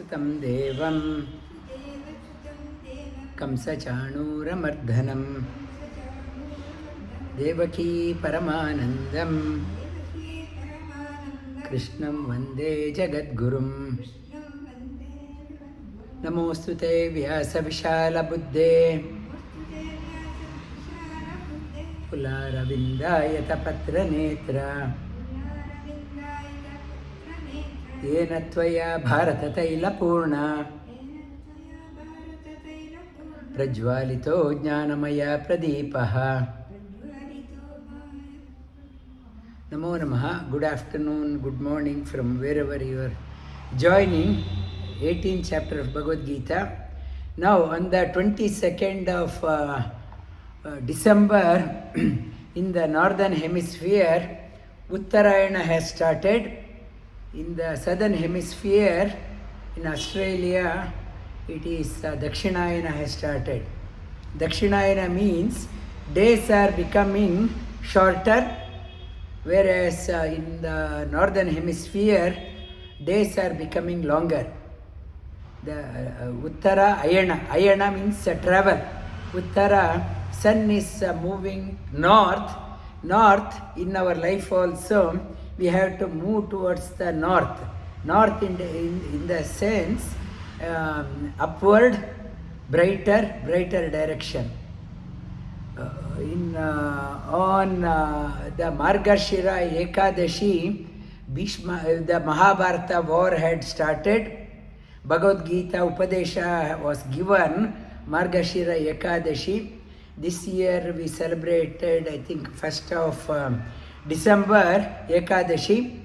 सुतं देवं कंसचाणूरमर्दनं देवकी परमानन्दं कृष्णं वन्दे जगद्गुरुं नमोऽस्तु ते व्यासविशालबुद्धे कुलारविन्दायतपत्रनेत्र येन त्वया भारततैलपूर्णा प्रज्वालितो ज्ञानमया प्रदीपः नमो नमः. Good afternoon, good morning from wherever you are joining 18th chapter of Bhagavad Gita. Now on the 22nd of December in the northern hemisphere Uttarayana has started. In the southern hemisphere in Australia it is Dakshinayana has started. Dakshinayana means days are becoming shorter, whereas in the northern hemisphere days are becoming longer. The Uttara Ayana means travel. Uttara, sun is moving north in our life also. We have to move towards the north in the sense upward, brighter direction. On the Margashira Ekadashi, the Mahabharata war had started. Bhagavad Gita Upadesha was given Margashira Ekadashi. This year we celebrated, I think, 1st of December Ekadashi,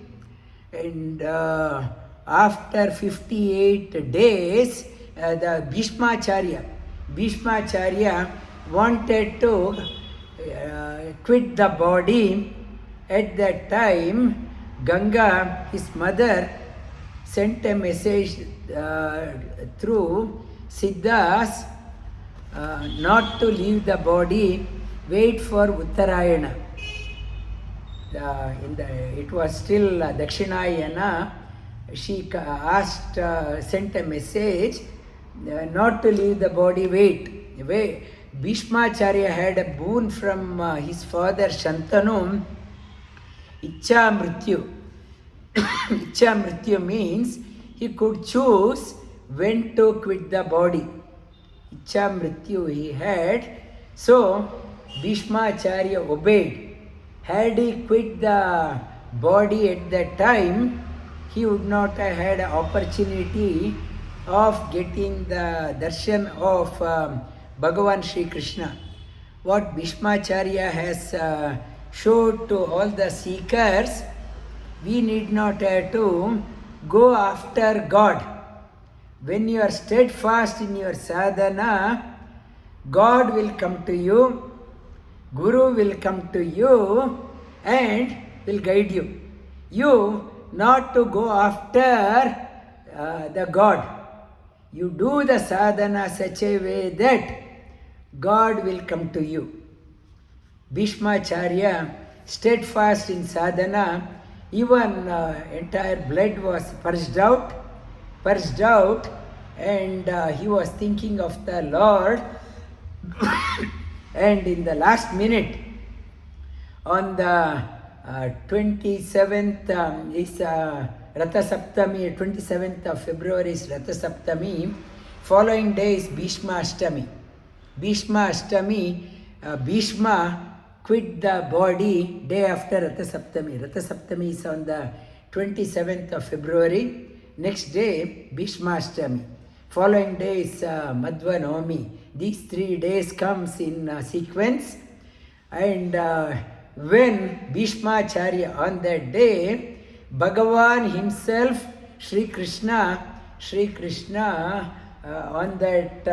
and after 58 days the Bhishmacharya wanted to quit the body. At that time Ganga, his mother, sent a message through Siddhas not to leave the body, wait for Uttarayana. It was still Dakshinayana. She sent a message not to leave the body, wait. Bhishmacharya had a boon from his father Shantanu, Ichha Mrityu. Ichha Mrityu means he could choose when to quit the body. Ichha Mrityu he had, so Bhishmacharya obeyed. Had he quit the body at that time, he would not have had an opportunity of getting the darshan of Bhagavan Shri Krishna. What Bhishmacharya has showed to all the seekers, we need not have to go after God. When you are steadfast in your sadhana, God will come to you, Guru will come to you and will guide you. You not to go after the God. You do the sadhana such a way that God will come to you. Bhishmacharya, steadfast in sadhana, even entire blood was purged out, and he was thinking of the Lord. And in the last minute, on the 27th is Ratha Saptami, 27th of February is Ratha Saptami. Following day is Bhishma Ashtami. Bhishma quit the body day after Ratha Saptami. Ratha Saptami is on the 27th of February. Next day, Bhishma Ashtami. Following day is Madhva Navami. These 3 days comes in sequence. And when Bhishmacharya, on that day, Bhagavan himself, Shri Krishna, on that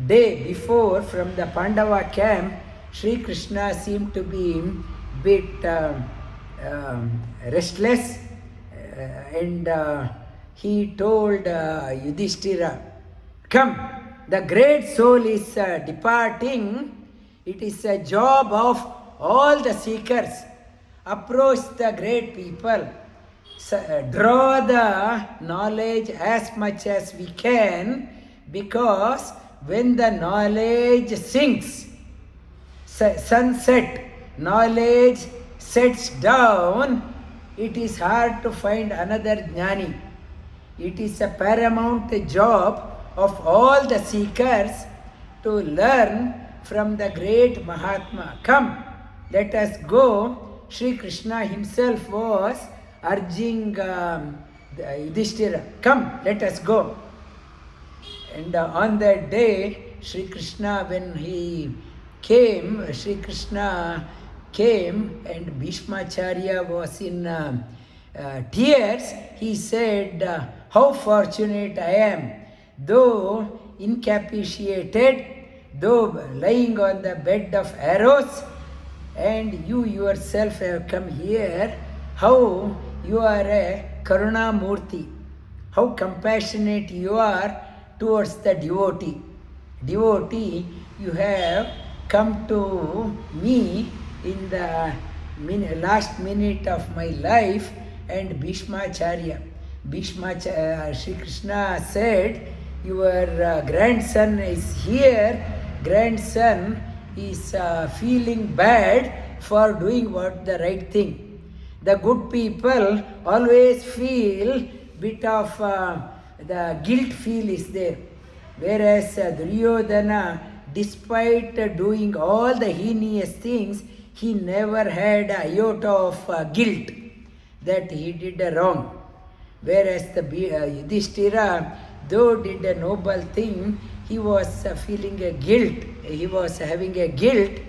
day before, from the Pandava camp, Shri Krishna seemed to be bit restless, and he told Yudhishthira, come, the great soul is departing. It is a job of all the seekers. Approach the great people, draw the knowledge as much as we can, because when the knowledge sinks, sunset, knowledge sets down, it is hard to find another jnani. It is a paramount job of all the seekers to learn from the great Mahatma. Come, let us go. Sri Krishna himself was urging Yudhishthira, come, let us go. And on that day, Sri Krishna, when he came, Sri Krishna came and Bhishmacharya was in tears. He said, how fortunate I am, though incapacitated, though lying on the bed of arrows, and you yourself have come here. How you are a Karuna Murti, how compassionate you are towards the devotee. Devotee, you have come to me in the last minute of my life. And Bhishmacharya, Sri Krishna said, your grandson is here. Grandson is feeling bad for doing what the right thing. The good people always feel bit of the guilt feel is there. Whereas Duryodhana, despite doing all the heinous things, he never had a iota of guilt that he did wrong. Whereas the Yudhishthira, though did a noble thing, he was feeling a guilt. He was having a guilt.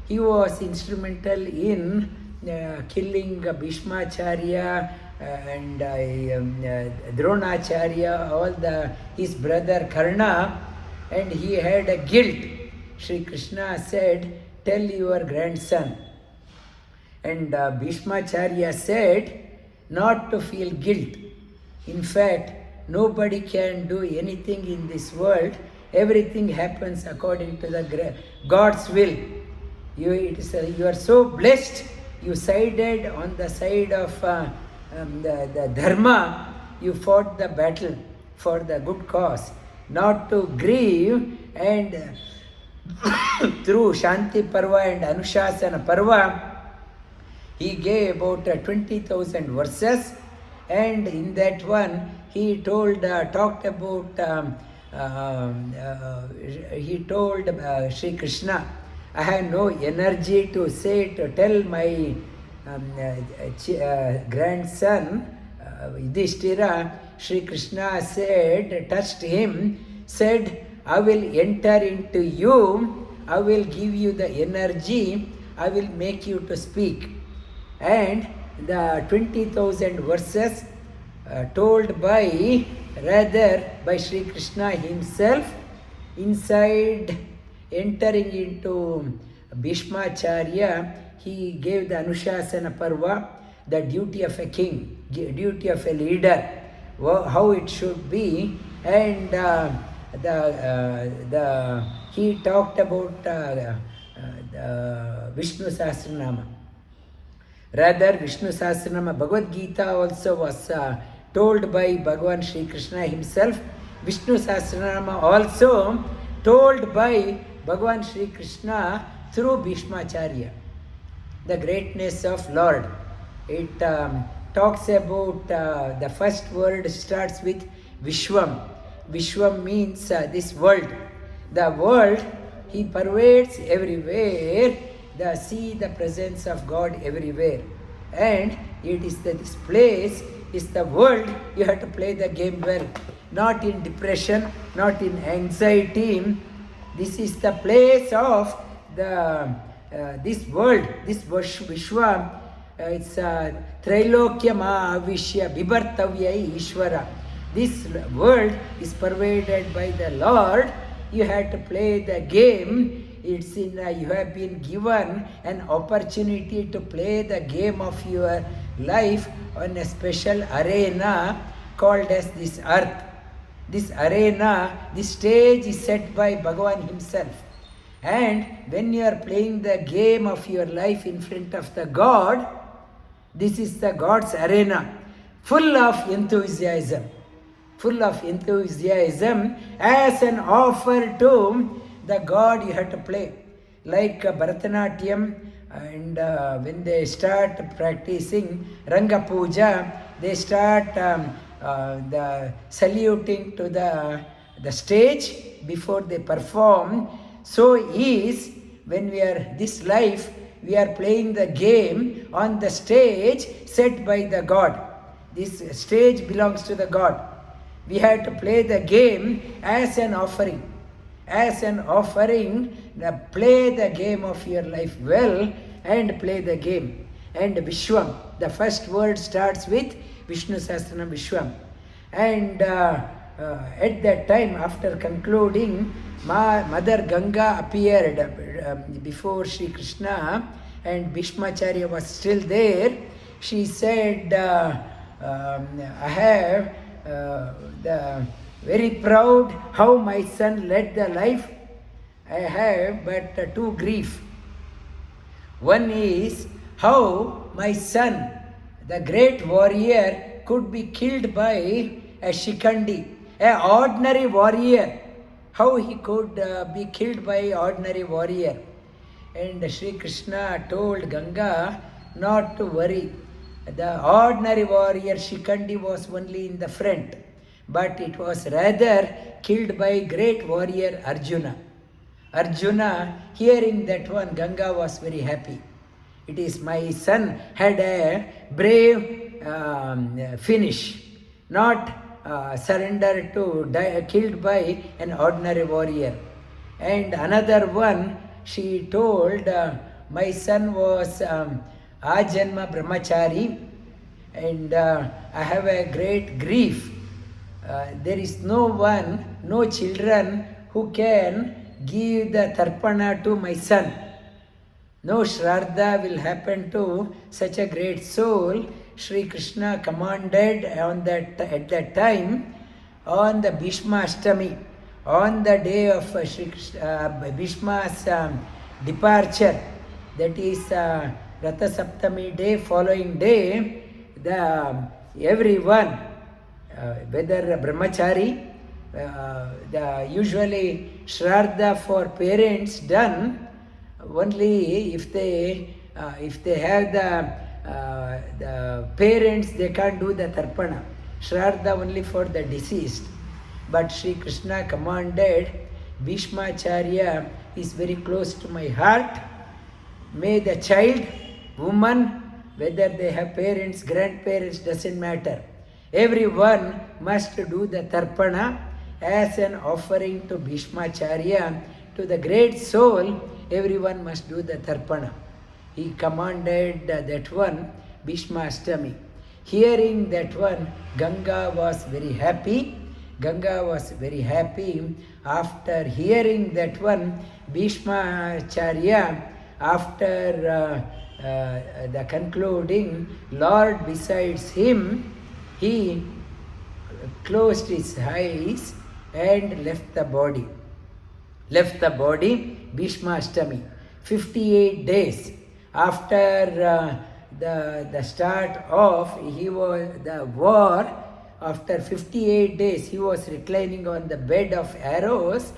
He was instrumental in killing Bhishmacharya and Dronacharya, all his brother Karna, and he had a guilt. Sri Krishna said, tell your grandson. And Bhishmacharya said, not to feel guilt. In fact, nobody can do anything in this world. Everything happens according to the God's will. You are so blessed. You sided on the side of the dharma. You fought the battle for the good cause, not to grieve. And through Shanti Parva and Anushasana Parva, he gave about 20,000 verses, and in that one he talked about he told Sri Krishna, I have no energy to tell my grandson Yudhishthira. Sri Krishna touched him, said, I will enter into you, I will give you the energy, I will make you to speak. And the 20,000 verses told by Sri Krishna himself, inside entering into Bhishmacharya, he gave the Anushasana Parva, the duty of a king, duty of a leader, how it should be. And he talked about the Vishnu Sahasranama. Rather, Vishnu Sahasranama, Bhagavad Gita also was told by Bhagavan Sri Krishna himself. Vishnu Sahasranama also told by Bhagavan Sri Krishna through Bhishmacharya. The greatness of Lord. It talks about the first word starts with Vishwam. Vishwam means this world. The world, he pervades everywhere. See the presence of God everywhere. And it is this place is the world. You have to play the game well. Not in depression, not in anxiety. This is the place of this world, this Vishwa. It's Trailokya Avishya Bibartavya Ishvara. This world is pervaded by the Lord. You have to play the game. It's you have been given an opportunity to play the game of your life on a special arena called as this earth. This arena, this stage is set by Bhagavan himself. And when you are playing the game of your life in front of the God, this is the God's arena. full of enthusiasm, as an offer to the god you have to play. Like Bharatanatyam, and when they start practicing Ranga Puja, they start the saluting to the stage before they perform. So is when we are this life, we are playing the game on the stage set by the god. This stage belongs to the god. We have to play the game as an offering. Play the game of your life well and play the game. And Vishwam, the first word starts with Vishnu Sahasranam Vishwam. And at that time, after concluding, Mother Ganga appeared before Sri Krishna, and Bhishmacharya was still there. She said, I have the very proud how my son led the life. I have but two grief. One is how my son, the great warrior, could be killed by a Shikandi, an ordinary warrior. How he could be killed by an ordinary warrior. And Sri Krishna told Ganga not to worry. The ordinary warrior Shikandi was only in the front, but it was rather killed by great warrior Arjuna. Arjuna, hearing that one, Ganga was very happy. It is my son had a brave finish, not surrender to die, killed by an ordinary warrior. And another one, she told, my son was Ajanma Brahmachari, and I have a great grief. There is no children who can give the tarpana to my son. No Shraddha will happen to such a great soul. Sri Krishna commanded at that time, on the Bhishma Ashtami, on the day of Bhishma's departure, that is Ratha Saptami day, following day, everyone, whether Brahmachari, usually Shraddha for parents done only if they have the parents, they can't do the tarpana. Shraddha only for the deceased. But Sri Krishna commanded, Bhishmacharya is very close to my heart. May the child, woman, whether they have parents, grandparents, doesn't matter. Everyone must do the tarpana as an offering to Bhishmacharya, to the great soul. Everyone must do the tarpana. He commanded that one, Bhishma Ashtami. Hearing that one, Ganga was very happy. After hearing that one, Bhishmacharya, after the concluding, Lord besides him, he closed his eyes and left the body. Bhishma Ashtami. 58 days after the start of the war, after 58 days he was reclining on the bed of arrows.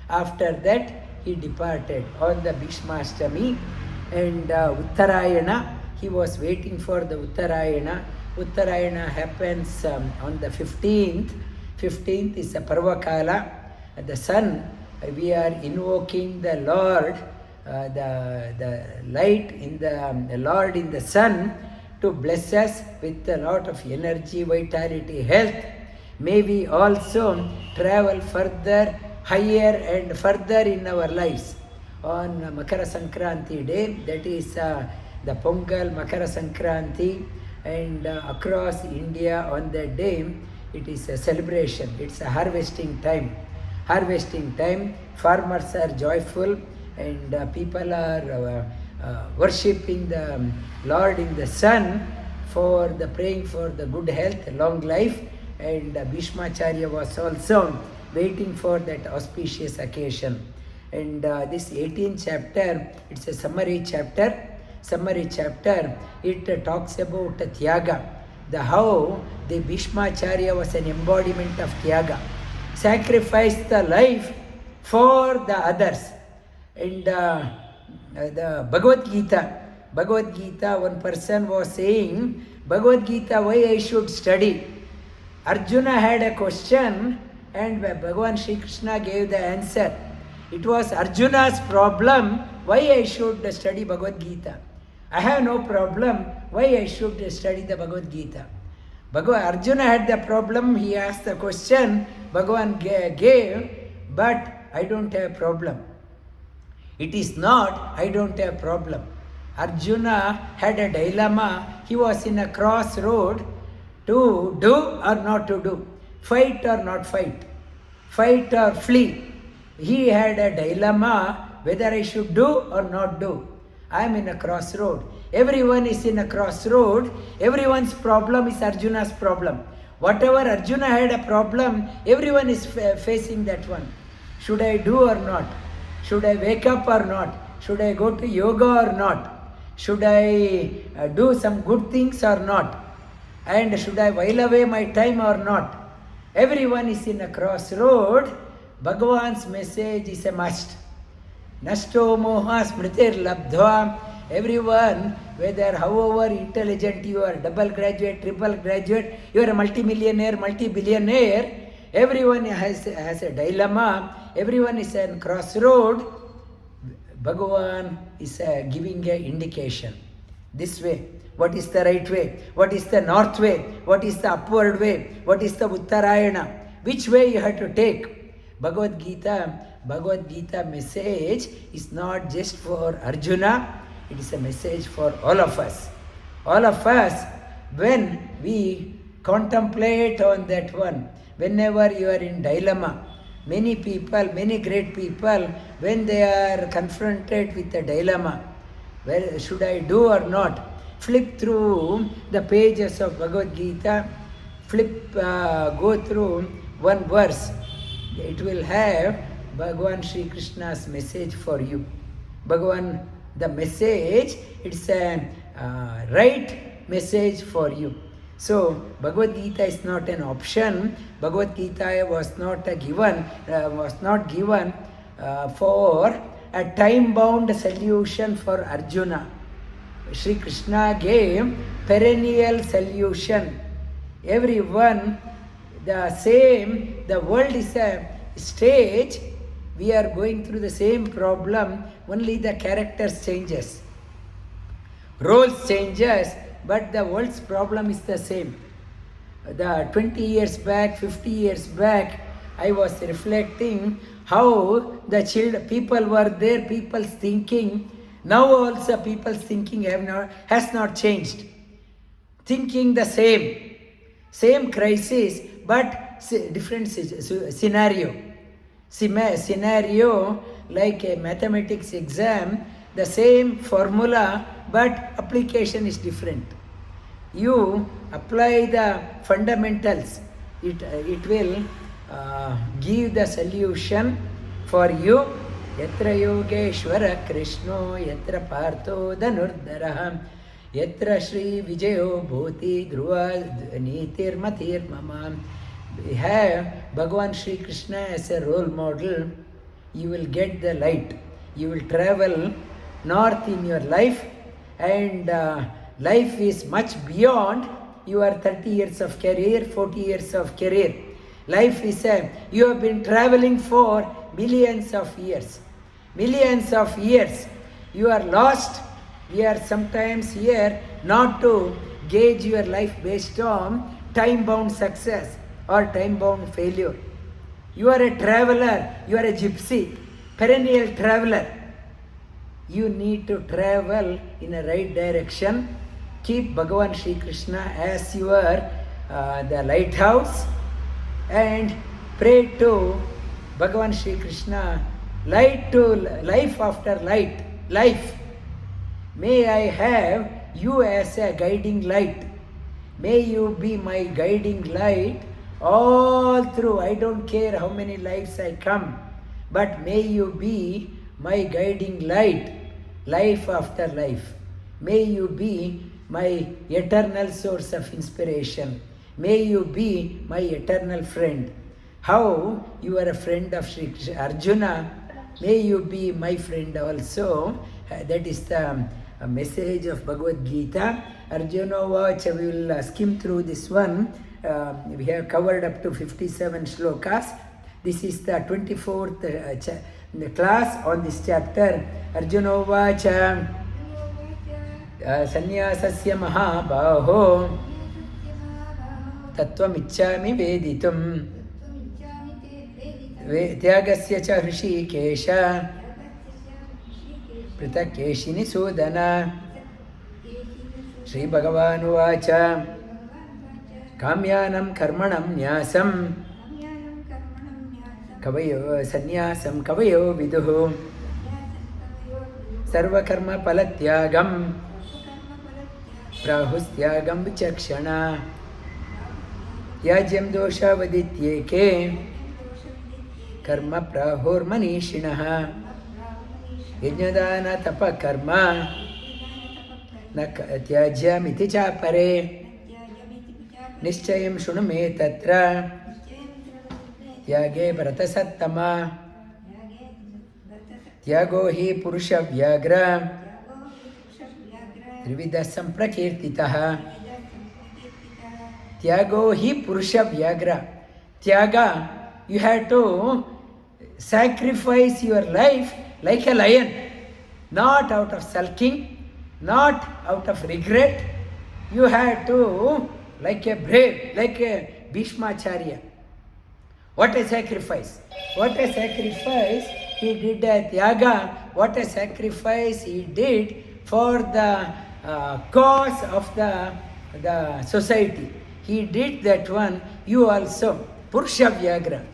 After that he departed on the Bhishma Ashtami. And Uttarayana, he was waiting for the Uttarayana. Uttarayana happens on the 15th. 15th is a Parvakala. The sun, we are invoking the Lord, the light in the Lord in the sun, to bless us with a lot of energy, vitality, health. May we also travel further, higher and further in our lives. On Makara Sankranti day, that is the Pongal Makara Sankranti, and across India on that day, it is a celebration. It's a harvesting time. Farmers are joyful, and people are worshipping the Lord in the sun, for the praying for the good health, long life. And Bhishmacharya was also waiting for that auspicious occasion. And this 18th chapter, it's a summary chapter. It talks about Tyaga. how the Bhishmacharya was an embodiment of Tyaga. Sacrificed the life for the others. And the Bhagavad Gita, one person was saying, Bhagavad Gita, why I should study? Arjuna had a question and Bhagavan Sri Krishna gave the answer. It was Arjuna's problem, why I should study Bhagavad Gita. I have no problem, why I should study the Bhagavad Gita. Arjuna had the problem, he asked the question, Bhagavan gave, but I don't have problem. It is not, I don't have problem. Arjuna had a dilemma, he was in a crossroad to do or not to do, fight or not fight, fight or flee. He had a dilemma whether I should do or not do. I am in a crossroad. Everyone is in a crossroad. Everyone's problem is Arjuna's problem. Whatever Arjuna had a problem, everyone is facing that one. Should I do or not? Should I wake up or not? Should I go to yoga or not? Should I do some good things or not? And should I while away my time or not? Everyone is in a crossroad. Bhagavan's message is a must. Nashto moha smritir labdhva. Everyone, whether however intelligent you are, double graduate, triple graduate, you are a multimillionaire, multi-billionaire, everyone has a dilemma, everyone is in crossroad. Bhagavan is giving an indication. This way. What is the right way? What is the north way? What is the upward way? What is the Uttarayana? Which way you have to take? Bhagavad Gita message is not just for Arjuna, it is a message for all of us. All of us, when we contemplate on that one, whenever you are in dilemma, many people, many great people, when they are confronted with a dilemma, where should I do or not? Flip through the pages of Bhagavad Gita, go through one verse. It will have Bhagavan Sri Krishna's message for you. Bhagavan, the message, it's a right message for you. So, Bhagavad Gita is not an option. Bhagavad Gita was not given for a time-bound solution for Arjuna. Sri Krishna gave perennial solution. Everyone, the world is a stage, we are going through the same problem, only the characters changes. Roles changes, but the world's problem is the same. The 20 years back, 50 years back, I was reflecting how the people were there, people's thinking. Now also people's thinking has not changed. Thinking the same crisis, but different scenario. Scenario like a mathematics exam, the same formula, but application is different. You apply the fundamentals, it will give the solution for you. Yatra Yogeshwara Krishno, Yatra Partho Dhanurdhara, Yatra Shri Vijayo Bhoti Dhruva Nitir Matir Mama. We have Bhagavan Sri Krishna as a role model. You will get the light. You will travel north in your life, and life is much beyond your 30 years of career, 40 years of career. Life is you have been traveling for millions of years. Millions of years. You are lost. We are sometimes here not to gauge your life based on time-bound success or time-bound failure. You are a traveler. You are a gypsy, perennial traveler. You need to travel in a right direction. Keep Bhagavan Sri Krishna as your the lighthouse, and pray to Bhagavan Sri Krishna, light to life after life. May I have you as a guiding light. May you be my guiding light all through. I don't care how many lives I come, but may you be my guiding light, life after life. May you be my eternal source of inspiration. May you be my eternal friend. How you are a friend of Shri Arjuna, may you be my friend also. That is the message of Bhagavad Gita. Arjuna watch, we will skim through this one. We have covered up to 57 shlokas. This is the 24th class on this chapter. Arjuna watch, Sannyasasya Mahabaho Tattvam-iccami veditum Tyagasya cha Hrishikesha Pritakeshini Sudana. Shri Bhagavan Uvacha Kamyanam karmanam nyasam Kavayo sannyasam kavayo viduhu Sarvakarma palatyagam Prahustyagam vichakshana Yajyam dosha vadityeke Karma prahur manishinaha Yajnadana tapa karma Na tyajyam iti chapare Nischayam shuname tatra Tyage bharata sattama Tyago hi purusha vyagra Trivida samprakirtitaha. Tyago hi purusha vyagra. Tyaga, you have to sacrifice your life like a lion, not out of sulking, not out of regret. You have to, like a brave, like a Bhishmacharya. What a sacrifice! What a sacrifice he did at Tyaga. What a sacrifice he did for the cause of the society. He did that one. You also, Purusha Vyagra.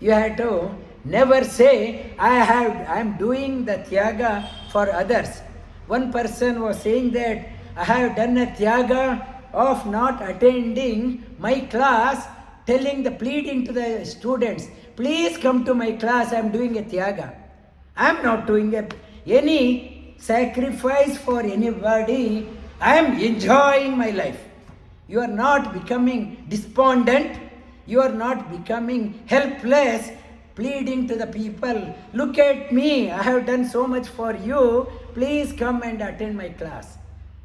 You have to never say, I am doing the Tyaga for others. One person was saying that I have done a Tyaga of not attending my class, pleading to the students, please come to my class, I am doing a Tyaga. I am not doing any sacrifice for anybody. I am enjoying my life. You are not becoming despondent. You are not becoming helpless, pleading to the people, look at me, I have done so much for you, please come and attend my class.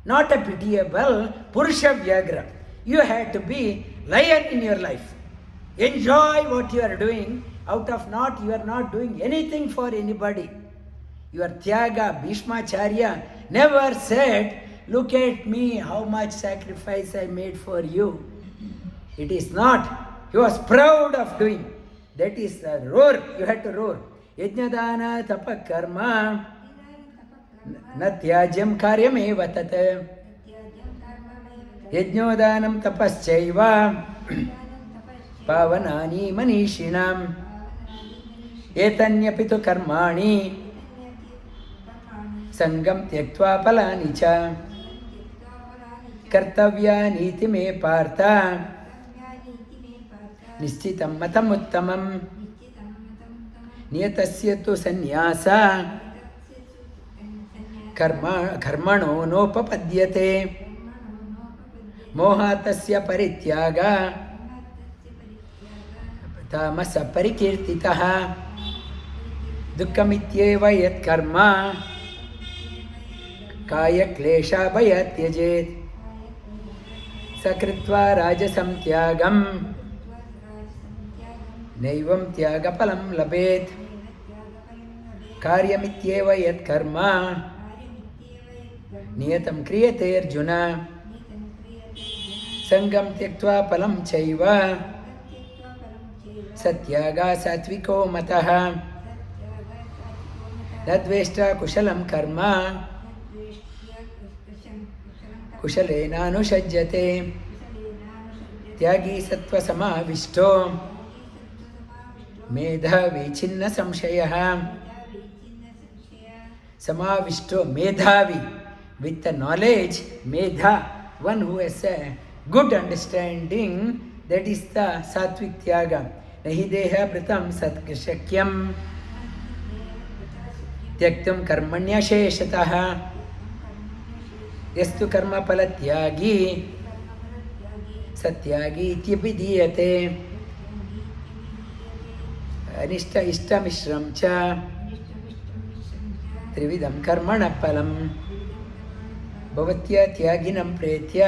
Not a pitiable Purusha Vyagra. You have to be lion in your life. Enjoy what you are doing. You are not doing anything for anybody. Your Tyaga, Bhishmacharya, never said, look at me, how much sacrifice I made for you. It is not. He was proud of doing. That is a roar. You had to roar. Yajnadana tapa karma na tyajyam karyam eva tat. Yajnodanam tapaschaiva pavanani manishinam. Etanyapitu karmani Sangam tyaktva palani cha Kartavyani iti me partha Nishchitam matam uttamam Niyatasya tu sannyasa Karmano nopapadyate Mohatasya parityaga Tamasa parikirtitaha Dukkamityeva yat karma Kaya klesha bhayat yajet Sakritva rajasam tyagam Naivam tyaga palam labet Karyamityeva yat karma Niyatam kriyate arjuna Sangam tyaktva palam chaiva Satyaga satviko mataha Nadveshta kushalam karma Kushalena anushajyate Tyagi sattva samavishto Medhavi chinna samshayaha Samavishto medhavi. With the knowledge, medha, one who has a good understanding, that is the sattvic tyaga. Nahi deha pratam satkashakyam Tyaktam karmanya sheshataha यस्तु कर्मफलत्यागी सत्यागी इत्यभिधीयते अनिष्ट इष्टमिश्रं च त्रिविधं कर्मणः फलं भवत्या त्यागिनं प्रेत्य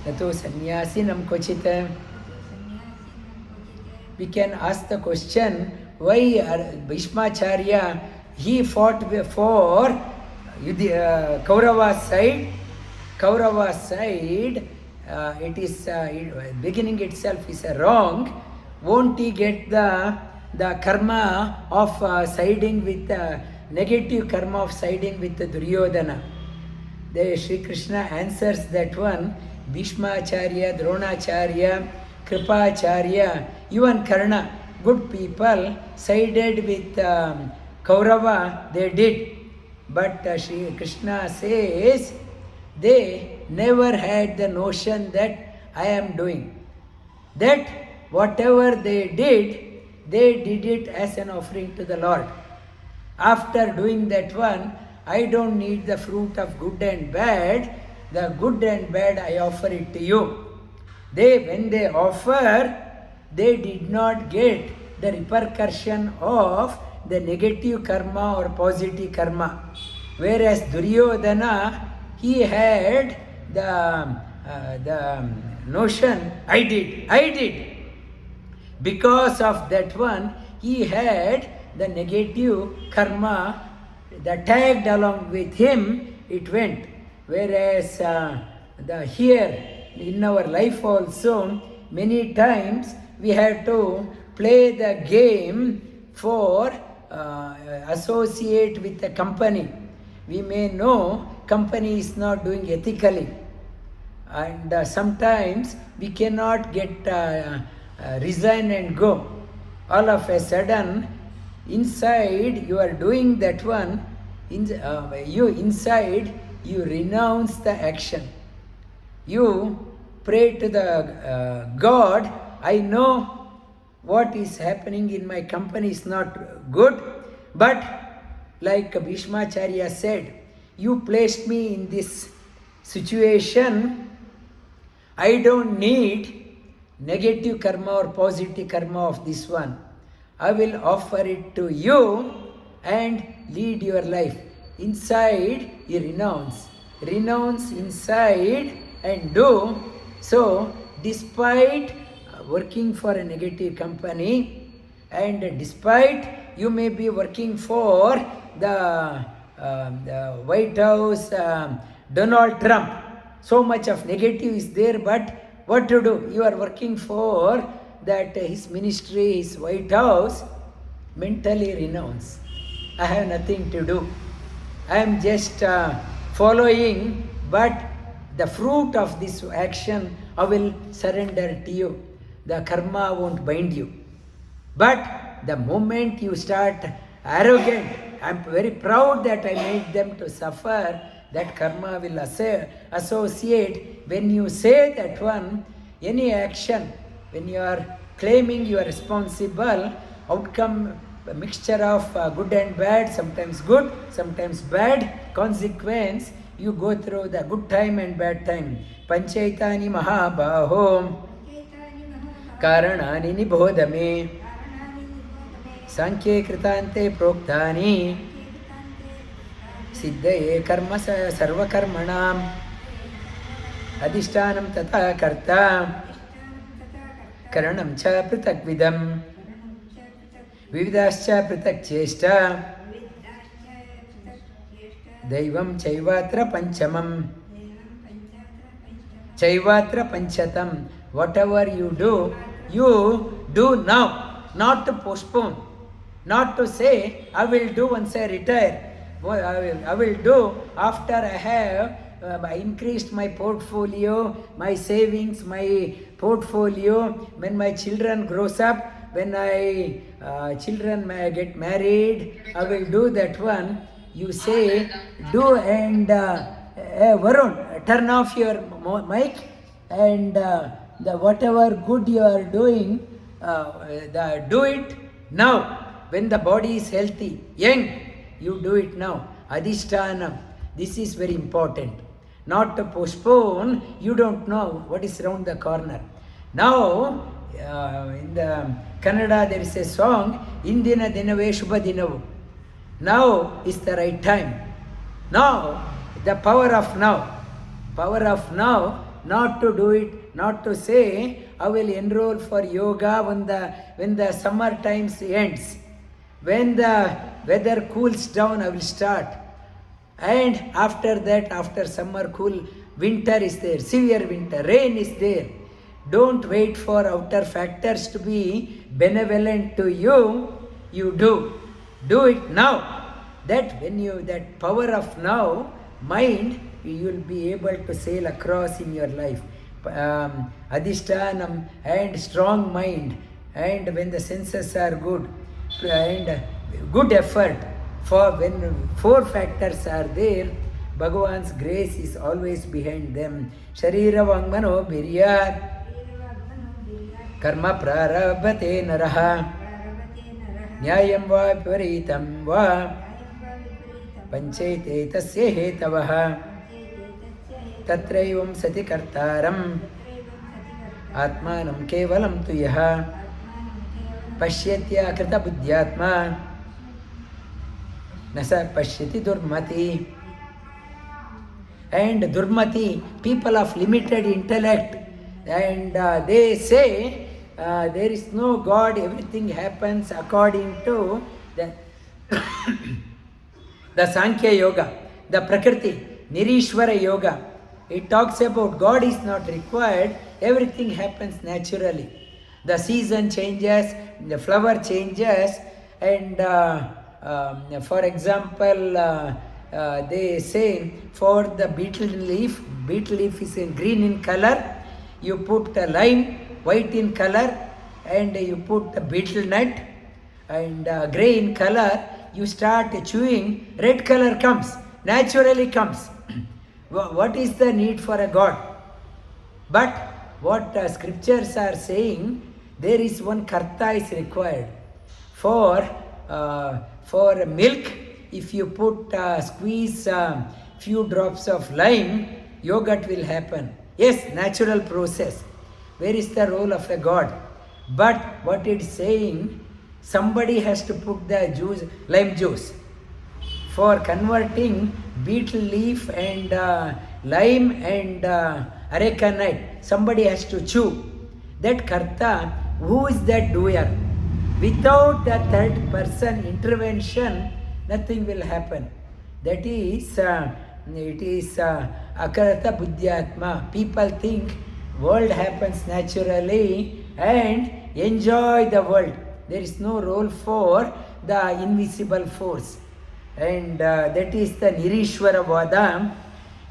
न तु सन्यासिनं क्वचित्. We can ask the question, why Bhishmacharya, he fought for Kaurava's side. Kaurava's side, it is beginning itself is wrong. Won't he get the karma of siding with negative karma of siding with Duryodhana? The Sri Krishna answers that one. Bhishmacharya, Dronacharya, Kripacharya, even Karna, good people sided with Kaurava, they did. But Sri Krishna says they never had the notion that I am doing. That whatever they did it as an offering to the Lord. After doing that one, I don't need the fruit of good and bad. The good and bad I offer it to you. When they offer, they did not get the repercussion of the negative karma or positive karma. Whereas Duryodhana, he had the notion, I did. Because of that one, he had the negative karma that tagged along with him, it went. Whereas here in our life also, many times we have to play the game for associate with a company. We may know company is not doing ethically, and sometimes we cannot get resign and go. All of a sudden, inside you are doing that one, you renounce the action. You pray to the God, I know what is happening in my company is not good, but like Bhishmacharya said, you placed me in this situation, I don't need negative karma or positive karma of this one. I will offer it to you and lead your life. Inside you renounce inside and do. So despite working for a negative company, and despite you may be working for the White House, Donald Trump, so much of negative is there, but what to do? You are working for that his ministry, his White House. Mentally renounce. I have nothing to do. I am just following, but the fruit of this action I will surrender to you. The karma won't bind you. But the moment you start arrogant, I am very proud that I made them to suffer, that karma will associate. When you say that one, any action, when you are claiming you are responsible, outcome a mixture of good and bad, sometimes good, sometimes bad, consequence, you go through the good time and bad time. Panchaitani Mahabaho Karanani Nibodame Sankhye Kritante Proktani Siddhaye Karma Sarva Karmanam Adhishtanam Tata Karta Karanam Cha Pritakvidam Vividascha Pritak Cheshta Daivam Chaivatra Panchamam Chaivatra Panchatam. Whatever you do now, not to postpone, not to say I will do once I retire. I will do after I have increased my portfolio, my savings, my portfolio, when my children grows up, when my children may get married, I will do that one. You say, do, and Varun, turn off your mic, and the whatever good you are doing, do it now. When the body is healthy, young, you do it now. Adhishtanam. This is very important. Not to postpone, you don't know what is around the corner. Now, in the Kannada there is a song, Indina Dinave Shubha Dinavu. Now is the right time. Now, the power of now. Power of now, not to do it, not to say, I will enroll for yoga when the summer times ends. When the weather cools down, I will start. And after that, after summer cool, winter is there, severe winter, rain is there. Don't wait for outer factors to be benevolent to you. You do. Do it now. That when you, that power of now, mind, you will be able to sail across in your life. Adhishtanam and strong mind, and when the senses are good, and good effort, for when 4 factors are there, Bhagavan's grace is always behind them. Sharira Vangmano Birya Karma Prarabhate Naraha Nyayam Va Paritam Va Panchayate Tasya Hetavaha Tatraivam Sati Kartaram Atmanam Kevalam Tuyaha Pashyatya Krita Buddhyatma Nasa Pashyati Durmati. And Durmati, people of limited intellect, and they say there is no God, everything happens according to the Sankhya Yoga, the Prakriti, Nirishwara Yoga. It talks about God is not required, everything happens naturally. The season changes, the flower changes, and for example, they say for the beetle leaf is in green in color, you put a lime, white in color, and you put a beetle nut, and grey in color, you start chewing, red color comes, naturally comes. What is the need for a God? But what scriptures are saying, there is one karta is required. For milk, if you put squeeze few drops of lime, yogurt will happen. Yes, natural process. Where is the role of a God? But what it's saying, somebody has to put the juice, lime juice. For converting beetle leaf and lime and areca nut, somebody has to chew. That karta, who is that doer? Without the third person intervention, nothing will happen. That is, it is akarata buddhyatma. People think world happens naturally and enjoy the world. There is no role for the invisible force. And that is the Nirishwara Vada.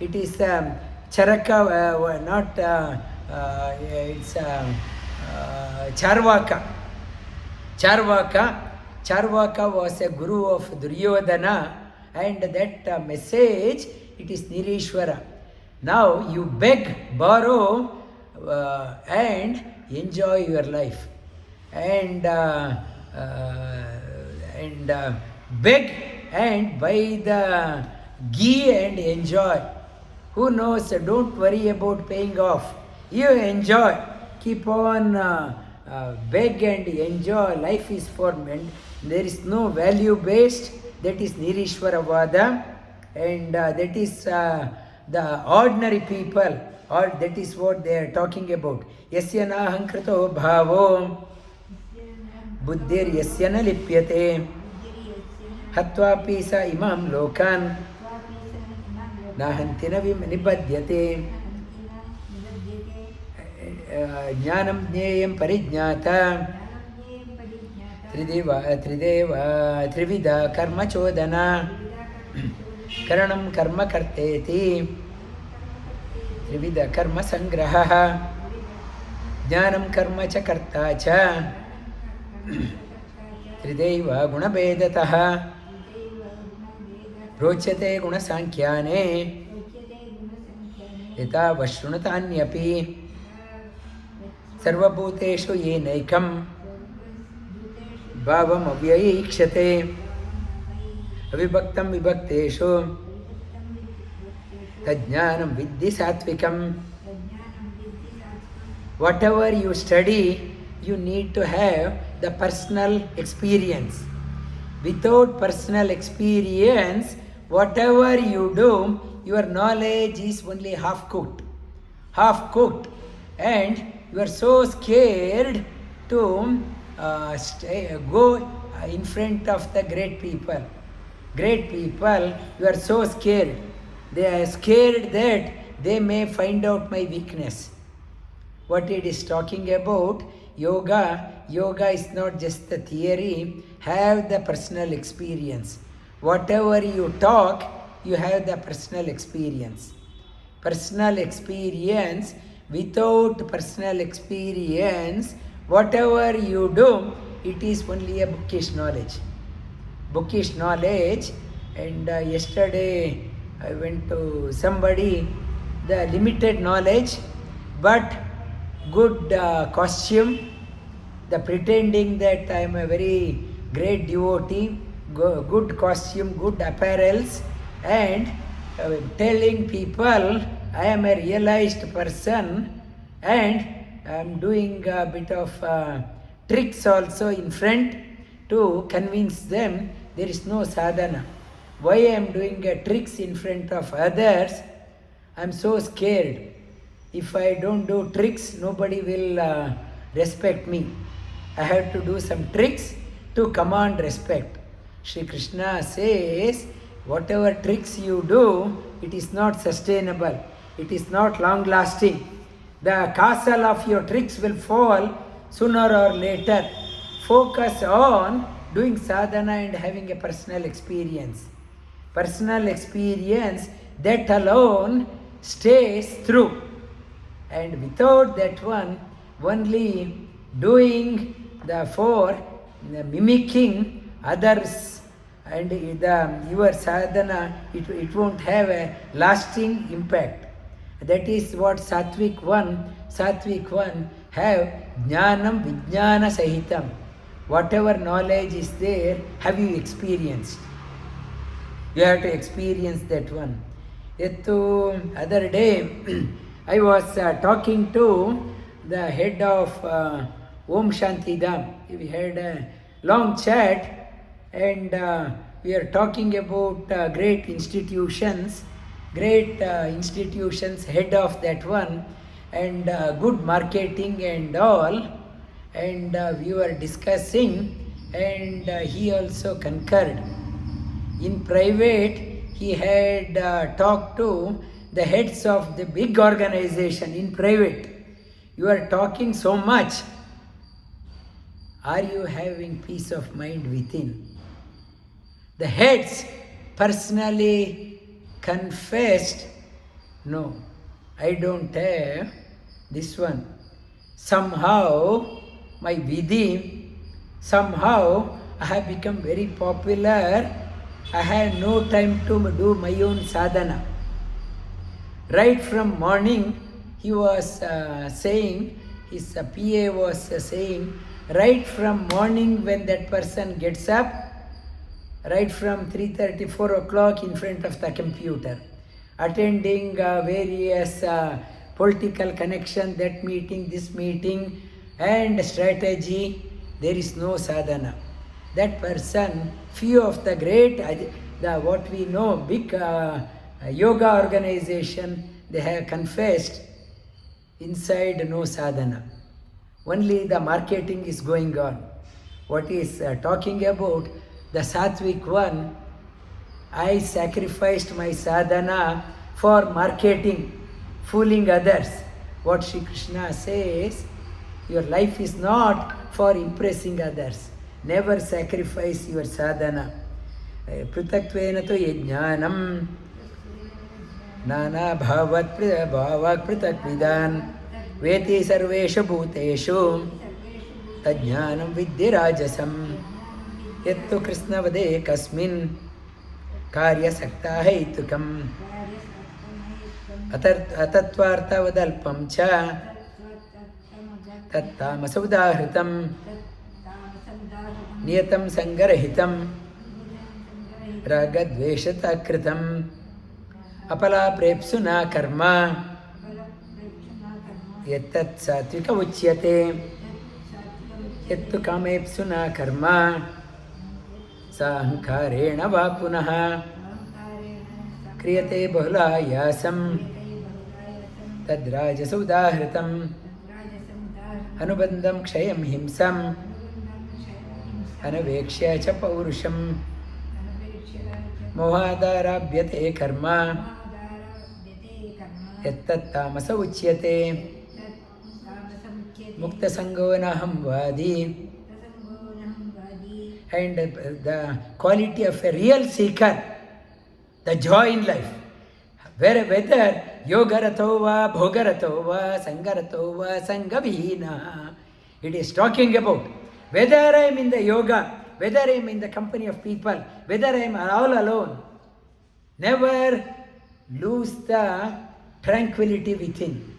It is Charaka, not, it's Charvaka. Charvaka was a guru of Duryodhana, and that message, it is Nirishwara. Now you beg, borrow, and enjoy your life. And beg and buy the ghee and enjoy. Who knows? Don't worry about paying off. You enjoy. Keep on beg and enjoy. Life is for men. There is no value based. That is Nirishwara Vada. And that is the ordinary people. Or that is what they are talking about. Yasya na hankrito bhavo buddhir yasya na lipyate hatvapi sa imam lokan nahanti na nibadhyate jnanam jneyam parijnata trivida karma chodana karanam karma karteti trivida karma sangraha jnanam karma cha karta cha trideva gunabedataha रोचते गुणसाङ्ख्याने यथा वश्रुणतान्यपि सर्वभूतेषु येनैकं भावमव्ययीक्षते अविभक्तं विभक्तेषु Tajnanam Viddhi Satvikam. Whatever you study, you need to have the personal experience. Without personal experience, whatever you do, your knowledge is only half cooked. Half cooked. And you are so scared to go in front of the great people. Great people, you are so scared. They are scared that they may find out my weakness. What it is talking about, yoga is not just the theory, have the personal experience. Whatever you talk, you have the personal experience. Personal experience, without personal experience, whatever you do, it is only a bookish knowledge. Bookish knowledge. And yesterday I went to somebody, the limited knowledge, but good costume, the pretending that I am a very great devotee, good costume, good apparels, and telling people I am a realized person, and I am doing a bit of tricks also in front to convince them there is no sadhana. Why I am doing tricks in front of others? I am so scared. If I don't do tricks, nobody will respect me. I have to do some tricks to command respect. Shri Krishna says, whatever tricks you do, it is not sustainable. It is not long lasting. The castle of your tricks will fall sooner or later. Focus on doing sadhana and having a personal experience. Personal experience, that alone stays true. And without that one, only doing mimicking others and your sadhana, it won't have a lasting impact. That is what Sattvic one have jnanam vijnana sahitam. Whatever knowledge is there, have you experienced? You have to experience that one. Other day, I was talking to the head of Om Shanti Dham. We had a long chat, and we are talking about great institutions, head of that one, and good marketing and all. And we were discussing, and he also concurred. In private, he had talked to the heads of the big organization in private. You are talking so much. Are you having peace of mind within? The heads personally confessed, no, I don't have this one. Somehow, my vidhi, somehow I have become very popular. I had no time to do my own sadhana. Right from morning, he was saying, his PA was saying, right from morning when that person gets up, right from 3:30, 4 o'clock in front of the computer, attending various political connection, that meeting, this meeting, and strategy, there is no sadhana. That person, few of the great, what we know, big yoga organization, they have confessed, inside no sadhana. Only the marketing is going on. What is talking about, the Sattvic one, I sacrificed my sadhana for marketing, fooling others. What Shri Krishna says, your life is not for impressing others. Never sacrifice your sadhana. Pritatvena to yajnanam nana bhavat pritakvidan veti sarveshu bhuteshu tajnanam vidyarajasam yattu krishnavade kasmin karya sakta haitukam atatvartavadalpam cha tattamasudahritam niyatam sangarahitam ragadveshata kritam अपलाप्रेप्सुना कर्म यत्तत् सात्विक उच्यते यत्तु कामेप्सुना कर्म साहंकारेण वा पुनः क्रियते बहुलायासं तद्राजस उदाहृतम् अनुबन्धं क्षयं हिंसम् अनवेक्ष्य च पौरुषं मोहादारभ्यते कर्म यत्तत्तामस उच्यते मुक्तसंगो नाहं वादी. And the quality of a real seeker, the joy in life, whether yogarato va bhogarato va sangarato va sangavihina, it is talking about whether I am in the yoga, whether I am in the company of people, whether I am all alone, never lose the tranquility within.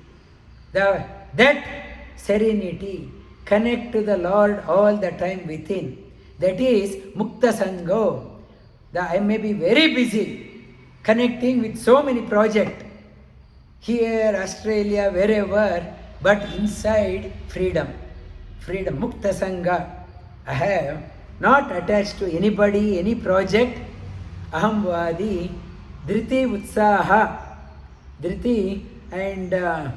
That serenity, connect to the Lord all the time within. That is Mukta Sango. I may be very busy connecting with so many projects, here, Australia, wherever, but inside freedom. Freedom, Mukta Sangha. I have not attached to anybody, any project. Aham Vadi, Dhriti Utsaha. Dhriti, and I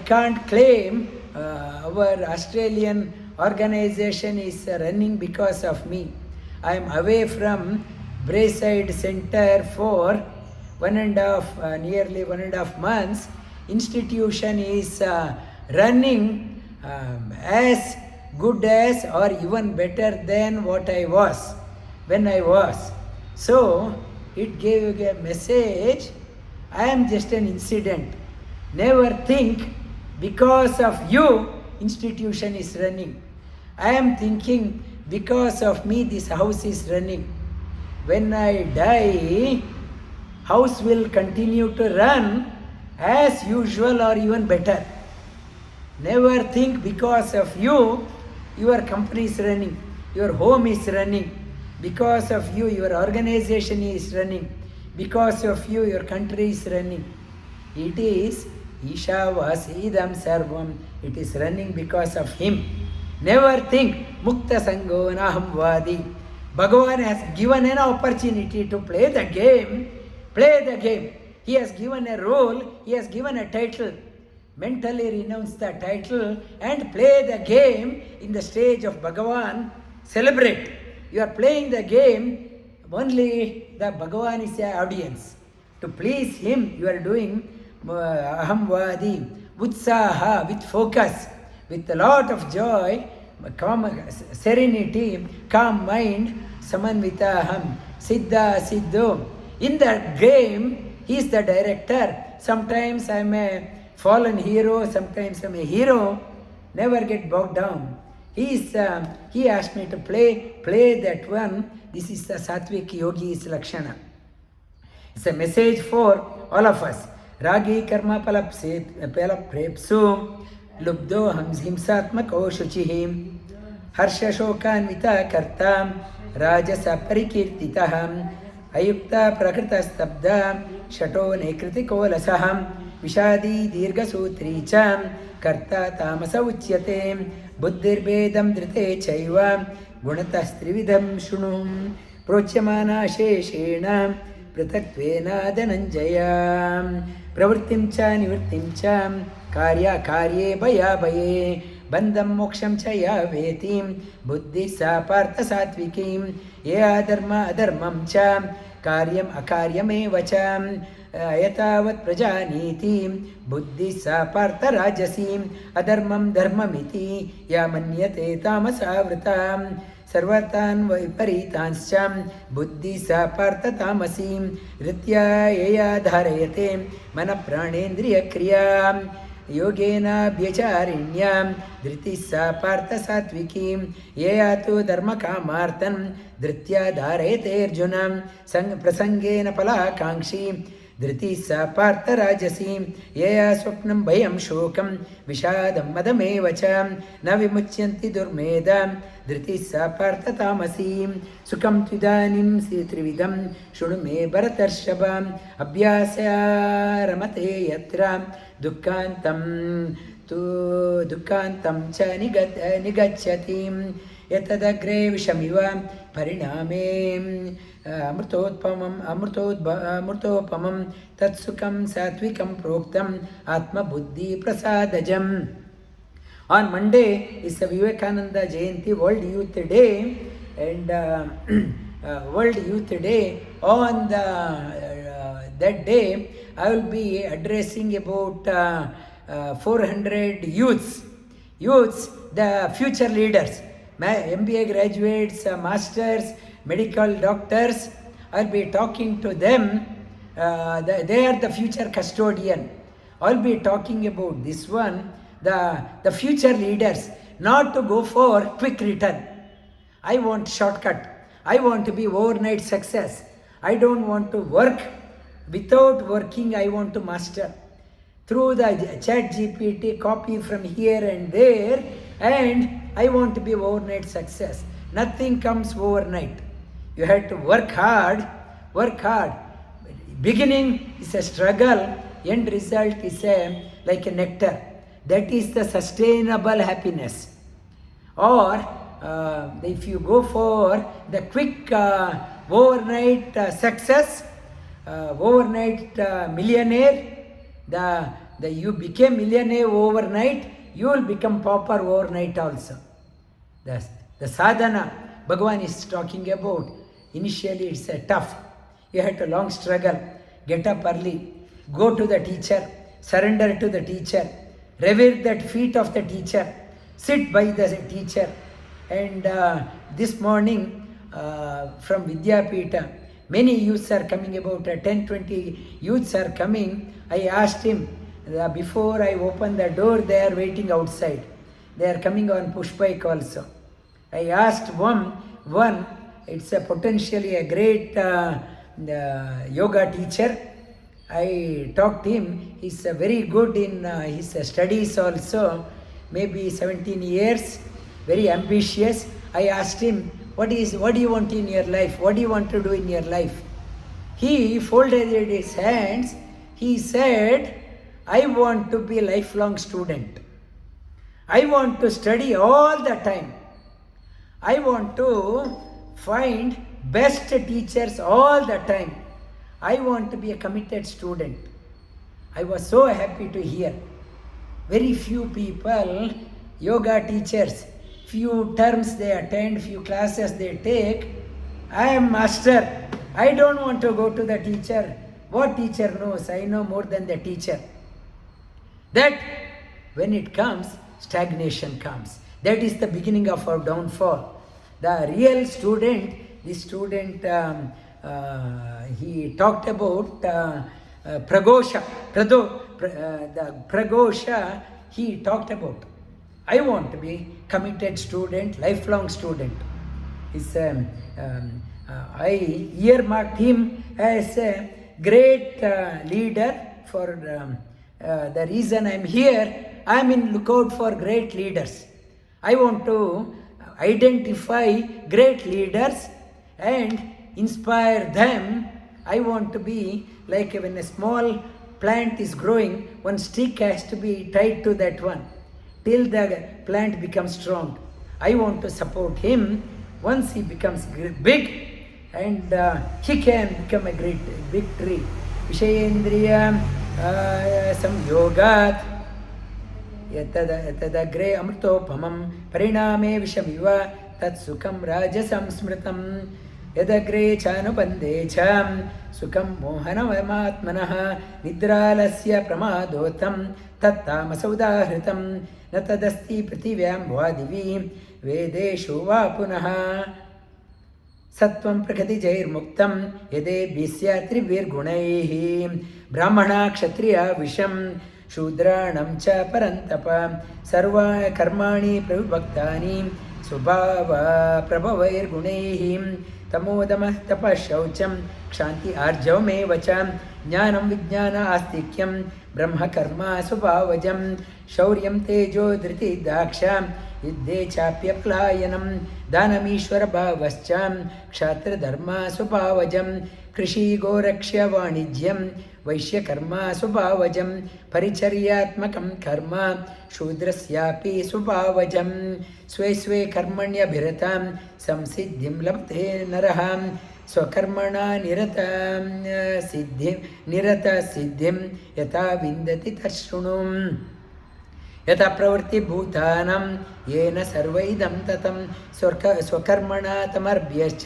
can't claim our Australian organization is running because of me. I am away from Braeside Center for nearly 1.5 months. Institution is running as good as or even better than what I was when I was. So it gave a message. I am just an incident. Never think because of you institution is running. I am thinking because of me this house is running. When I die, house will continue to run as usual or even better. Never think because of you your company is running, your home is running, because of you your organization is running, because of you your country is running. It is Isha Vasidam Sarvam. It is running because of him. Never think Mukta Sango Naham Vadi. Bhagavan has given an opportunity to play the game. Play the game. He has given a role. He has given a title. Mentally renounce the title and play the game in the stage of Bhagavan. Celebrate. You are playing the game. Only the Bhagavan is the audience. To please him, you are doing Aham Vadi. Utsaha, with focus, with a lot of joy, calm, serenity, calm mind, samanvitaham, siddha, siddho. In the game, he is the director. Sometimes I am a fallen hero, sometimes I am a hero. Never get bogged down. He asked me to play that one. This is the Sattvic Yogi's Lakshana. It's a message for all of us. रागी कर्म फलप्रेप्सु लुब्धो हिंसात्मको शुचिः हर्षशोकान्विता कर्ता राजस परिकीर्तितः अयुक्ता प्रकृतस्तब्धा शटो नेकृतिकोलसः विषादी दीर्घसूत्री च कर्ता तामस उच्यते बुद्धिर्भेदं धृते चैव गुणतस्त्रिविधं शृणु प्रोच्यमाना शेषेण पृथक्त्वेन धनञ्जय प्रवृत्तिं च निवृत्तिं च कार्ये भयाभये बन्धं मोक्षं च या वेति बुद्धिः सा पार्थ सात्विकीं ये अधर्मं च कार्यम् अकार्यमेव च यतावत् प्रजानीति बुद्धिः सा पार्थ राजसी अधर्मं धर्ममिति या मन्यते तामसावृता सर्वतान् विपरीतांश्च बुद्धिः सा पार्थ तामसी रीत्या यया धारयते मनप्राणेन्द्रियक्रियां योगेनाभ्यचारिण्यां धृतिः सा पार्थ सात्विकीं यया तु धर्मकामार्थं धृत्या धारयते अर्जुन प्रसंगेन फलाकाङ्क्षी धृतिः सा पार्थराजसी यया स्वप्नं भयं शोकं विषादं मदमेव च न विमुच्यन्ति दुर्मेधा धृतिः सा पार्थतामसी सुखं त्विदानीं त्रिविधं शृणु मे भरतर्षभ अभ्यासया रमते यत्र दुःखान्तं च निगच्छति यतदग्रे विषमिव परिणामे अमृतोपमं तत्सुखं सात्विकं प्रोक्तम् आत्मबुद्धिप्रसादजम्. On Monday is the Vivekananda Jayanti, World Youth Day, and World Youth Day. On that day, I will be addressing about 400 youths, the future leaders, MBA graduates, masters, medical doctors. I'll be talking to them. They are the future custodian. I'll be talking about this one, the future leaders, not to go for quick return. I want shortcut. I want to be overnight success. I don't want to work. Without working, I want to master. Through the chat GPT, copy from here and there, and I want to be overnight success. Nothing comes overnight. You have to work hard. Beginning is a struggle, end result is like a nectar. That is the sustainable happiness. Or if you go for the quick overnight success, overnight millionaire, you became millionaire overnight, you will become pauper overnight also. The sadhana Bhagavan is talking about, initially it's tough. You have to long struggle, get up early, go to the teacher, surrender to the teacher, revere the feet of the teacher, sit by the teacher. And this morning from Vidyapita, many youths are coming, about 10-20 youths are coming. I asked him, before I open the door, they are waiting outside. They are coming on push bike also. I asked one, it's potentially a great yoga teacher. I talked to him. He's very good in his studies also, maybe 17 years, very ambitious. I asked him, what do you want in your life? What do you want to do in your life? He folded his hands. He said, I want to be a lifelong student. I want to study all the time. I want to find best teachers all the time. I want to be a committed student. I was so happy to hear. Very few people, yoga teachers, few terms they attend, few classes they take. I am master. I don't want to go to the teacher. What teacher knows? I know more than the teacher. That when it comes, stagnation comes. That is the beginning of our downfall. The real student, this student, he talked about Pragosha. The Pragosha, he talked about. I want to be committed student, lifelong student. I earmarked him as a great leader. For the reason I'm here, I'm in lookout for great leaders. I want to identify great leaders and inspire them. I want to be like when a small plant is growing, one stick has to be tied to that one till the plant becomes strong. I want to support him. Once he becomes big, and he can become a great big tree. Vishayendriya samyogat yatadagre amrtopamam pariname vishamiva tatsukam rajasam smritam yadagre chanubande cham sukam mohanavamatmanah nidralasya pramadotam tattamasaudahrtam natadasti prativyam vadivi vedeshu va punaha सत्वं प्रकृति जैर्मुक्तं यदेभिस्या त्रिभिर्गुणैः ब्राह्मणा क्षत्रिया विषं शूद्राणां च परन्तप सर्वा कर्माणि प्रविभक्तानि स्वभाव प्रभवैर्गुणैः तमोदमः तपः शौचं क्षान्ति आर्जवमेव च ज्ञानं विज्ञान आस्तिक्यं ब्रह्मकर्म स्वभावजं शौर्यं तेजो धृति दाक्षा युद्धे चाप्यप्लायनं दानमीश्वरभावश्च क्षात्रधर्म स्वभावजं कृषि गोरक्ष्य वाणिज्यं वैश्यकर्म स्वभावजं परिचर्यात्मकं कर्म शूद्रस्यापि स्वभावजं स्वे स्वे कर्मण्यभिरतां संसिद्धिं लभते नरः स्वकर्मणा निरत सिद्धिं यथा विन्दति तच्छृणु यथा प्रवृत्तिभूतानां येन सर्वैदं ततं स्वकर्मणा तमर्भ्यश्च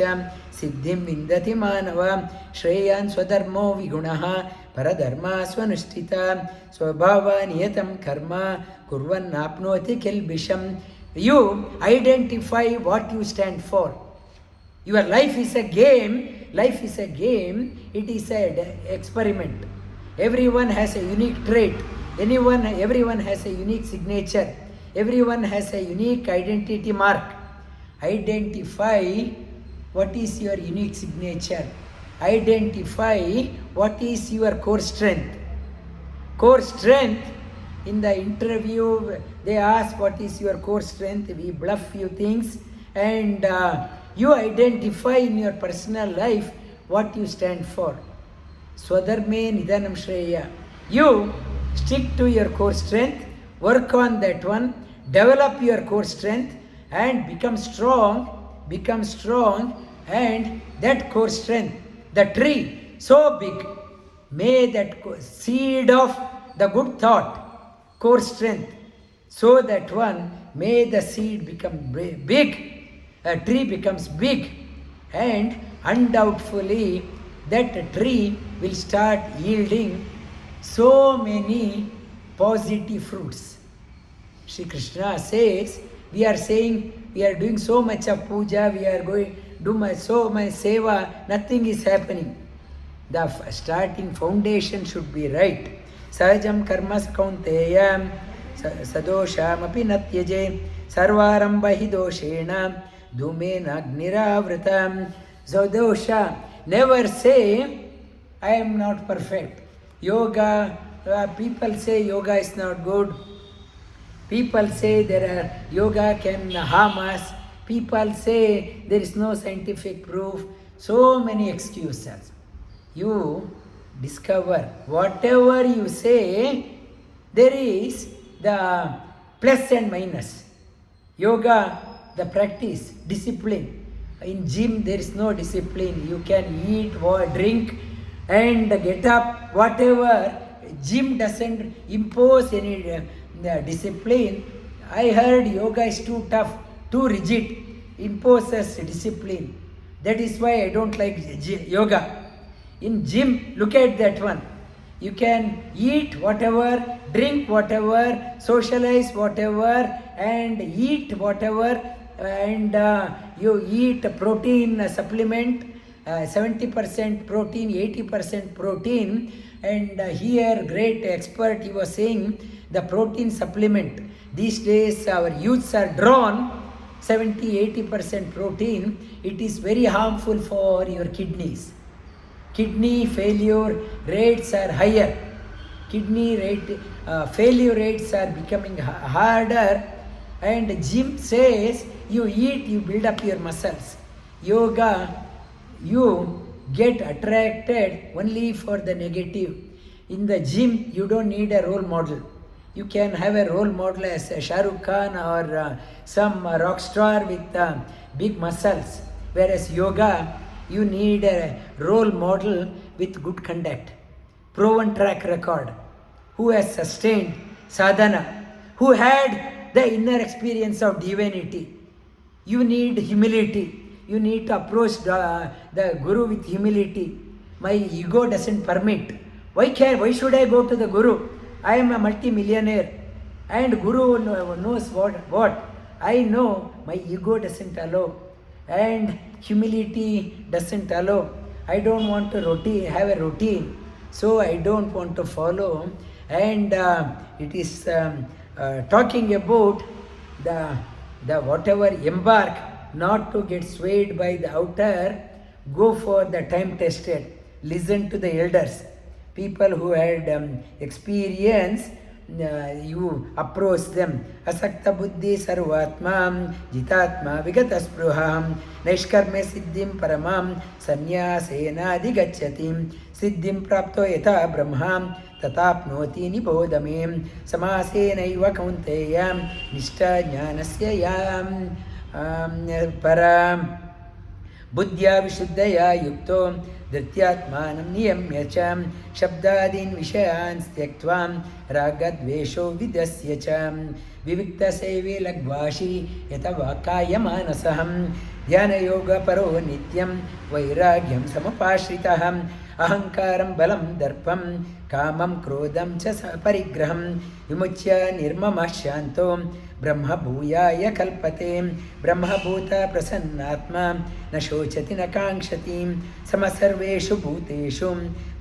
सिद्धिं विन्दति मानव श्रेयान् स्वधर्मो विगुणः परधर्मा स्वनुष्ठिता स्वभावनियतं कर्म कुर्वन्नाप्नोति किल्बिषं. You identify what you stand for. Your life is a game. Life is a game. It is an experiment. Everyone has a unique trait. Everyone has a unique signature. Everyone has a unique identity mark. Identify what is your unique signature. Identify what is your core strength. Core strength, in the interview, they ask what is your core strength. We bluff few things and you identify in your personal life what you stand for. Swadharme nidanam shreya. You stick to your core strength, work on that one, develop your core strength and become strong, and that core strength, the tree so big, may that seed of the good thought, core strength, so that one, may the seed become big, a tree becomes big, and undoubtedly that tree will start yielding so many positive fruits. Shri Krishna says, we are doing so much of puja, we are going do so much seva, nothing is happening. The starting foundation should be right. Sahajam karmas kaunteya sadoshamapi natyaje sarvaramba hi doshena dhumena agniravrtam. Zadosha, never say, I am not perfect. Yoga, people say yoga is not good. People say yoga can harm us. People say there is no scientific proof. So many excuses. You discover whatever you say, there is the plus and minus. Yoga, the practice, discipline. In gym, there is no discipline. You can eat or drink and get up, whatever. Gym doesn't impose any discipline. I heard yoga is too tough, too rigid, imposes discipline. That is why I don't like yoga. In gym, look at that one. You can eat whatever, drink whatever, socialize whatever, and eat whatever, and you eat a protein supplement, 70% protein, 80% protein, and here great expert, he was saying the protein supplement. These days our youths are drawn 70-80% protein. It is very harmful for your kidneys. Kidney failure rates are higher. Failure rates are becoming harder, and gym says you eat, you build up your muscles. Yoga, you get attracted only for the negative. In the gym, you don't need a role model. You can have a role model as Shah Rukh Khan or some rock star with big muscles. Whereas yoga, you need a role model with good conduct, proven track record, who has sustained sadhana, who had the inner experience of divinity. You need humility. You need to approach the Guru with humility. My ego doesn't permit. Why should I go to the Guru? I am a multi-millionaire and Guru knows what. I know my ego doesn't allow and humility doesn't allow. I don't want to have a routine, so I don't want to follow. And it is talking about the whatever embark, not to get swayed by the outer go for the time tested, listen to the elders, people who had experience. You approach them. Asakta buddhi sarvatma jitatma vigata spruham naishkarme siddhim paramam sanyasena adhigachyati siddhim prapto yatha brahma tatapnoti nibodame samasenaiva kaunteya nishta jnanasya yam param बुद्ध्या विशुद्धया युक्तो धृत्यात्मानं नियम्य च शब्दादीन् विषयान् त्यक्त्वा रागद्वेषो विदस्य च विविक्तसेवे लग्वाशी यतवाकायमानसः ध्यानयोगपरो नित्यं वैराग्यं समुपाश्रितः अहङ्कारं बलं दर्पं कामं क्रोधं च परिग्रहं विमुच्य निर्ममः शान्तो ब्रह्मभूयाय कल्पते ब्रह्मभूत प्रसन्नात्मा न शोचति न काङ्क्षति समसर्वेषु भूतेषु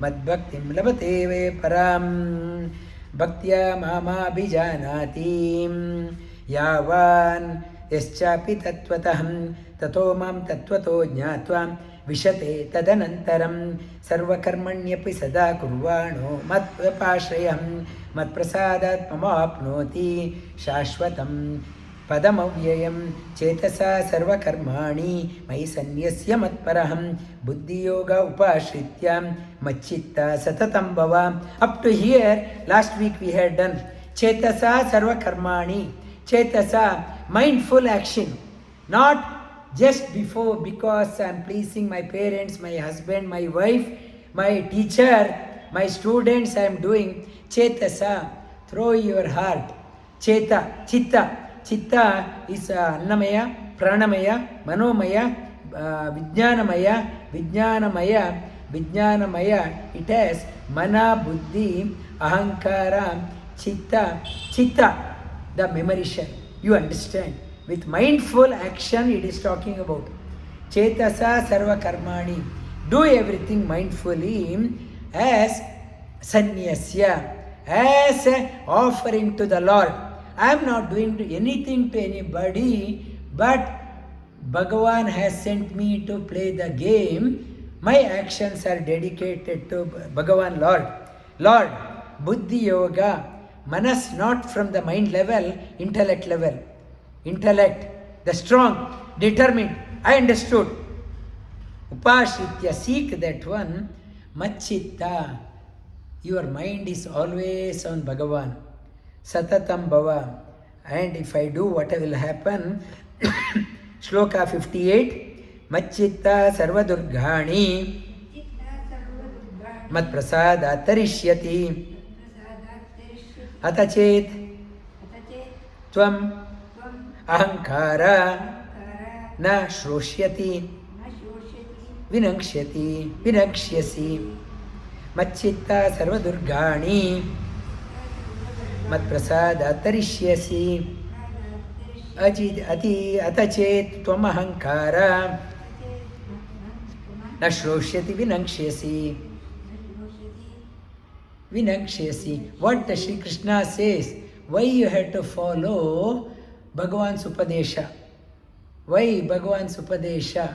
मद्भक्तिं लभते वे परां भक्त्या मामाभिजानाति यावान् यश्चापि तत्त्वतः ततो मां तत्त्वतो ज्ञात्वा विशते तदनन्तरं सर्वकर्मण्यपि सदा कुर्वाणो मत्पाश्रयं मत्प्रसादात् ममाप्नोति शाश्वतं पदमव्ययं चेतसा सर्वकर्माणि मयि सन्न्यस्य मत्परहं बुद्धियोग उपाश्रित्य मच्चित्ता सततं भव. Up to here, last week we had done चेतसा सर्वकर्माणि. Chetasa, mindful action, not just before because I am pleasing my parents, my husband, my wife, my teacher, my students I am doing. Chetasa, throw your heart. Cheta, chitta. Chitta is Annamaya, Pranamaya, Manomaya, Vijnanamaya, Vijnanamaya, Vijnanamaya. It has Mana, Buddhi, Ahankara, Chitta, Chitta, the memory shell. You understand? With mindful action it is talking about. Chetasa sarva karmani. Do everything mindfully as sannyasya, as offering to the Lord. I am not doing anything to anybody, but Bhagavan has sent me to play the game. My actions are dedicated to Bhagavan Lord. Lord, Buddhi Yoga, Manas not from the mind level, intellect level. Intellect, the strong, determined, I understood. Upashritya, seek that one. Machitta, your mind is always on Bhagavan. Satatam Bhava. And if I do, what will happen? Shloka 58. Machitta sarvadurghani mat prasada tarishyati atachet tvam ahankara na shroshyati vinakshati vinakshyasi machitta sarvadurghani matprasada tarishyasi ati atachet tvam ahankara na shroshyati vinaksyasi vinaksyasi. What the Sri Krishna says, why you have to follow Bhagavan's Upadesha? Why Bhagavan's Upadesha?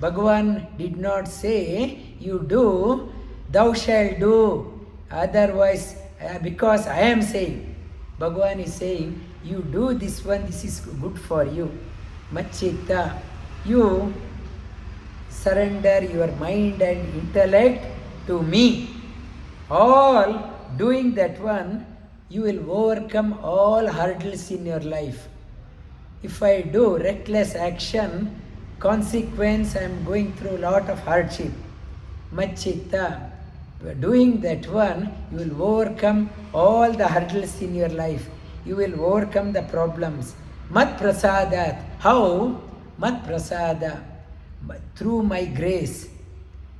Bhagavan did not say, you do, thou shalt do. Otherwise, because I am saying, Bhagavan is saying, you do this one, this is good for you. Machitta, you surrender your mind and intellect to me. All doing that one, you will overcome all hurdles in your life. If I do reckless action, consequence I am going through a lot of hardship. Machitta, doing that one, you will overcome all the hurdles in your life. You will overcome the problems. Mat prasadat. How? Mat prasada. Through my grace.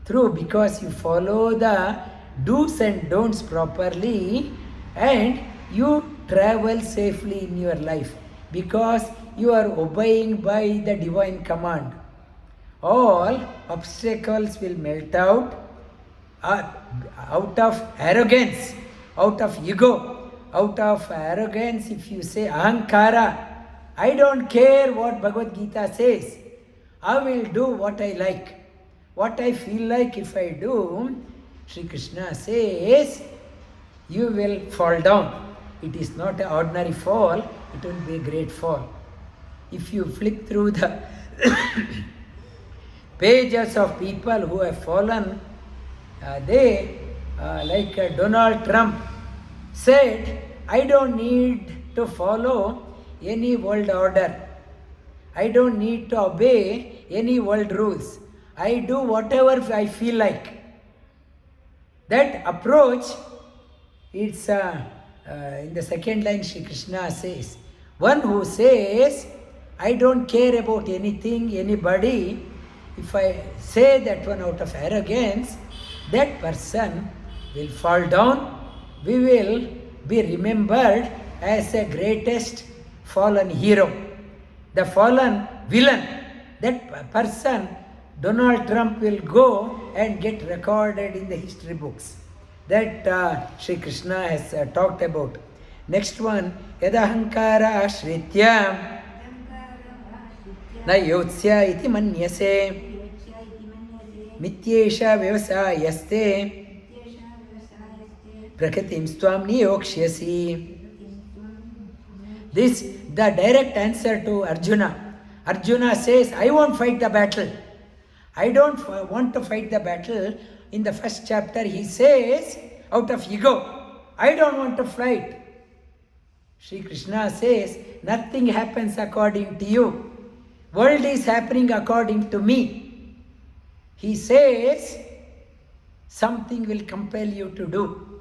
Through, because you follow the do's and don'ts properly and you travel safely in your life because you are obeying by the divine command. All obstacles will melt out of arrogance, out of ego, out of arrogance. If you say ahankara, I don't care what Bhagavad Gita says, I will do what I like. what I feel like if I do, Sri Krishna says, you will fall down. It is not an ordinary fall, it will be a great fall. If you flick through the pages of people who have fallen, like Donald Trump said, I don't need to follow any world order. I don't need to obey any world rules. I do whatever I feel like. That approach, it's in the second line Shri Krishna says, one who says, I don't care about anything, anybody, if I say that one out of arrogance, that person will fall down. We will be remembered as the greatest fallen hero, the fallen villain. That person, Donald Trump, will go and get recorded in the history books. That Sri Krishna has talked about. Next one, Yadahankara Ashritya Na Yotsya iti manyase Mityesha Vyasayaste Prakritim Swam Niyokshyasi. This, the direct answer to Arjuna. Arjuna says, I won't fight the battle. I don't want to fight the battle. In the first chapter, he says, out of ego, I don't want to fight. Sri Krishna says, nothing happens according to you. World is happening according to me. He says, something will compel you to do.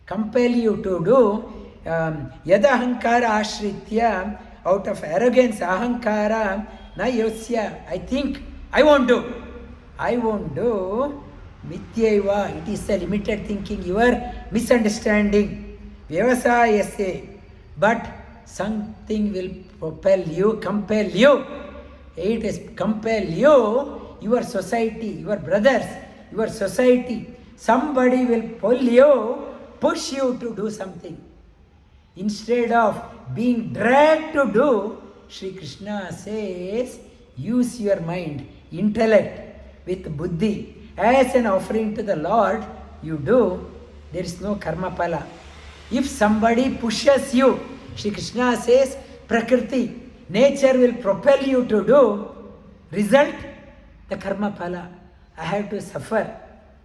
Compel you to do. Yadahankara ashritya, out of arrogance, ahankara, na yosya, I think, I won't do. I won't do. Mityaiva, it is a limited thinking, your misunderstanding. Vyavasayase, but something will propel you, compel you. It is compel you, your society, your brothers, your society. Somebody will pull you, push you to do something. Instead of being dragged to do, Sri Krishna says, use your mind, intellect with buddhi. As an offering to the Lord, you do, there is no karma pala. If somebody pushes you, Sri Krishna says, Prakriti, nature will propel you to do, result, the karma pala. I have to suffer,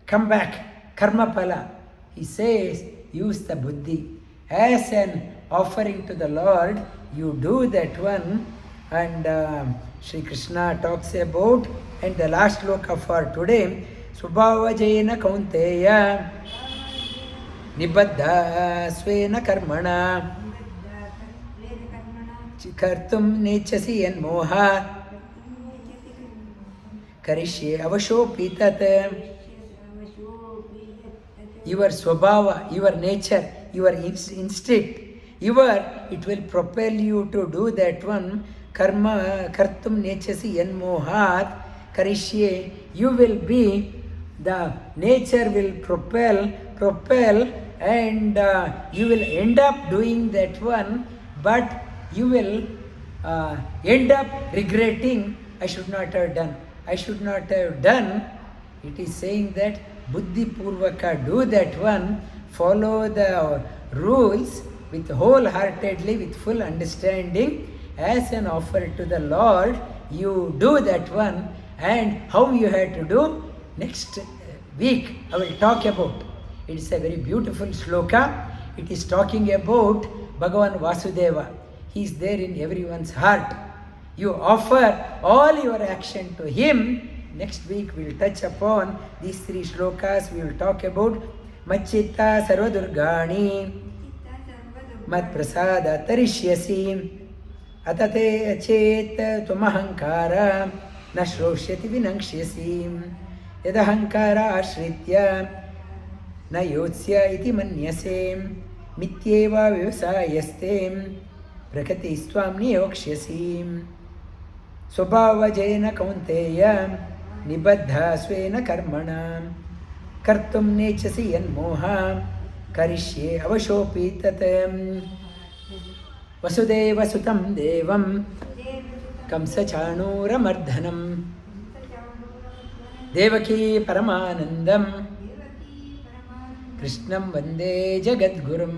come back, karma pala. He says, use the buddhi. As an offering to the Lord, you do that one. And Sri Krishna talks about, and the last sloka for today, Subhavajena Kaunteya Nibaddha Svena Karmana Kartum Nechasi and Moha Karishye Avashopitat. Your Swabhava, your nature, your instinct, it will propel you to do that one. Karma Kartum Nechasi and Mohat Karishye, you will be, the nature will propel, and you will end up doing that one, but you will end up regretting, I should not have done. I should not have done. It is saying that Buddhi Purvaka, do that one, follow the rules with wholeheartedly, with full understanding, as an offer to the Lord, you do that one. And how you have to do, next week I will talk about. It is a very beautiful shloka. It is talking about Bhagavan Vasudeva. He is there in everyone's heart. You offer all your action to him. Next week we will touch upon these three shlokas. We will talk about Machitta Sarvadurgani Mat Prasada Tarishyasi Atate Achet Tumahankara Na Shroshati Vinangshyasi Yadahankara Ashritya Na Yotsya iti manyase Mityeva Vyasayaste Prakati Swam Niyokshyasi Swabhavajena Kaunteya Nibaddha Svena Karmana Kartum Nechasi Yanmoha Karishye Avashopitat. Vasudeva Sutam Devam Kamsa Chanura Mardhanam Devaki ಪರಮಾನಂದಂ Krishnam Vande ಜಗದ್ಗುರುಂ.